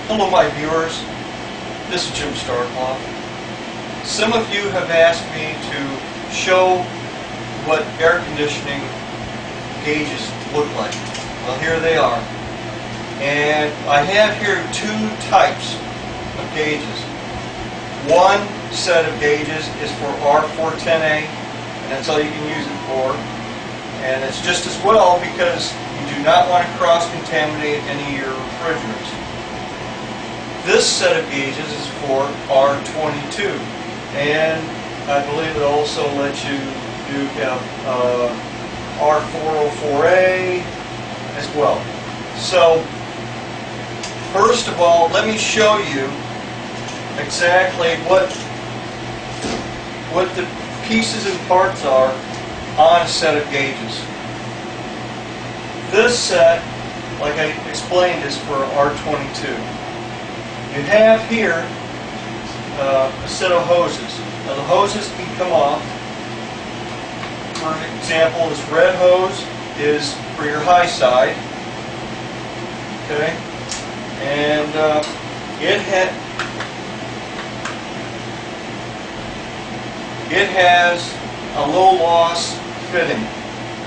Hello my viewers, this is Jim Starkloff. Some of you have asked me to show what air conditioning gauges look like. Well, here they are. And I have here two types of gauges. One set of gauges is for R410A, and that's all you can use it for. And it's just as well because you do not want to cross-contaminate any of your refrigerants. This set of gauges is for R22, and I believe it also lets you do R404A as well. So, first of all, let me show you exactly what the pieces and parts are on a set of gauges. This set, like I explained, is for R22. You have here a set of hoses. Now the hoses can come off. For example, this red hose is for your high side. Okay, and it has a low loss fitting.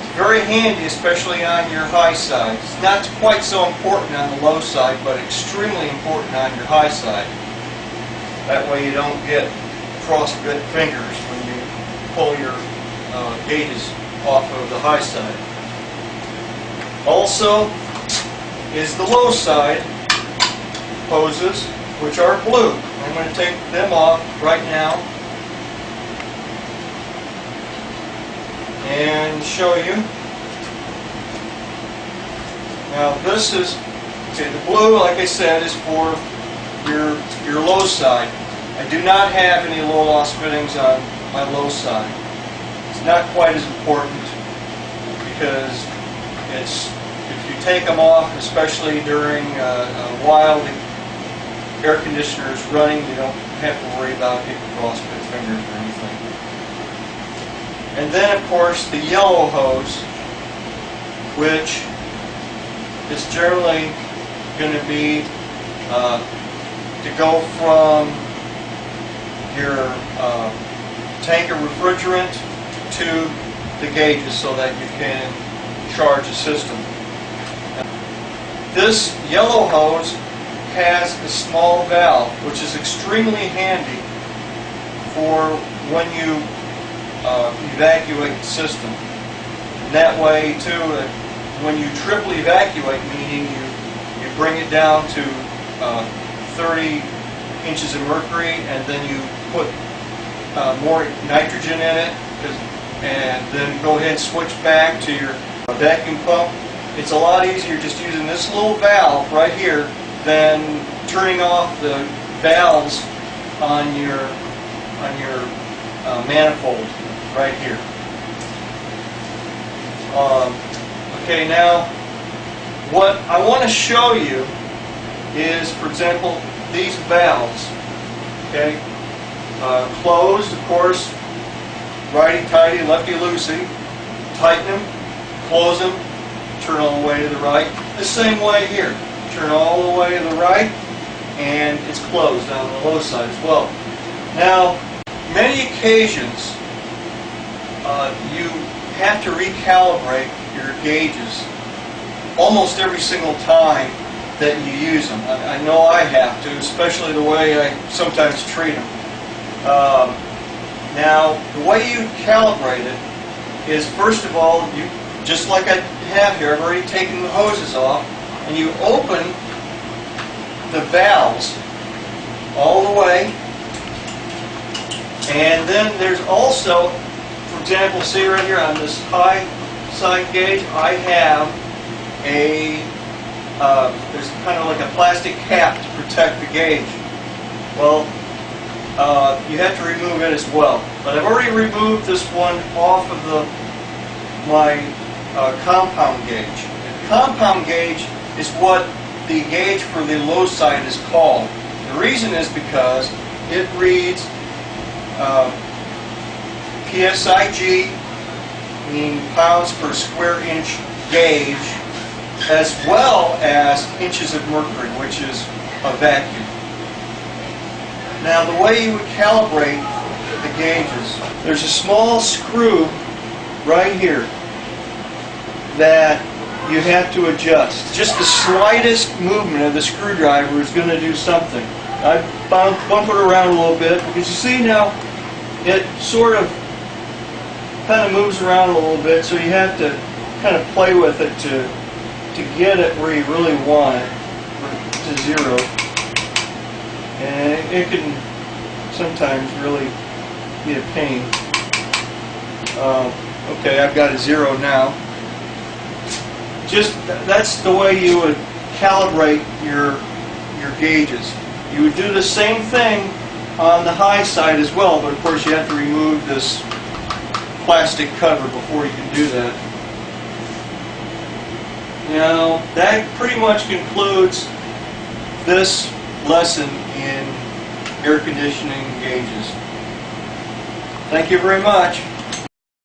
It's very handy, especially on your high side. It's not quite so important on the low side, but extremely important on your high side. That way you don't get frostbit fingers when you pull your gauges off of the high side. Also is the low side hoses, which are blue. I'm going to take them off right now and show you. Now this is, okay, the blue, like I said, is for your low side. I do not have any low loss fittings on my low side. It's not quite as important because if you take them off, especially during while the air conditioner is running, you don't have to worry about getting frostbite fingers or anything. And then, of course, the yellow hose, which is generally going to be to go from your tank of refrigerant to the gauges so that you can charge the system. This yellow hose has a small valve, which is extremely handy for when you evacuate the system. And that way, too, when you triple evacuate, meaning you bring it down to 30 inches of mercury, and then you put more nitrogen in it, and then go ahead and switch back to your vacuum pump. It's a lot easier just using this little valve right here than turning off the valves on your manifold right here. Okay, now what I want to show you is, for example, these valves. Okay, closed, of course, righty-tighty, lefty-loosey. Tighten them, close them, turn all the way to the right. The same way here. Turn all the way to the right, and it's closed on the low side as well. Now, many occasions you have to recalibrate your gauges almost every single time that you use them. I know I have to, especially the way I sometimes treat them. Now, the way you calibrate it is, first of all, you just like I have here, I've already taken the hoses off, and you open the valves all the way, and then there's also, for example, see right here on this high side gauge, I have there's kind of like a plastic cap to protect the gauge. Well, you have to remove it as well. But I've already removed this one off of my compound gauge. The compound gauge is what the gauge for the low side is called. The reason is because it reads PSIG, meaning pounds per square inch gauge, as well as inches of mercury, which is a vacuum. Now the way you would calibrate the gauges, there's a small screw right here that you have to adjust. Just the slightest movement of the screwdriver is going to do something. I bump it around a little bit because you see now it sort of kind of moves around a little bit, so you have to kind of play with it to get it where you really want it, to zero. And it can sometimes really be a pain. Okay, I've got a zero now. Just that's the way you would calibrate your gauges. You would do the same thing on the high side as well, but of course you have to remove this plastic cover before you can do that. Now, that pretty much concludes this lesson in air conditioning gauges. Thank you very much.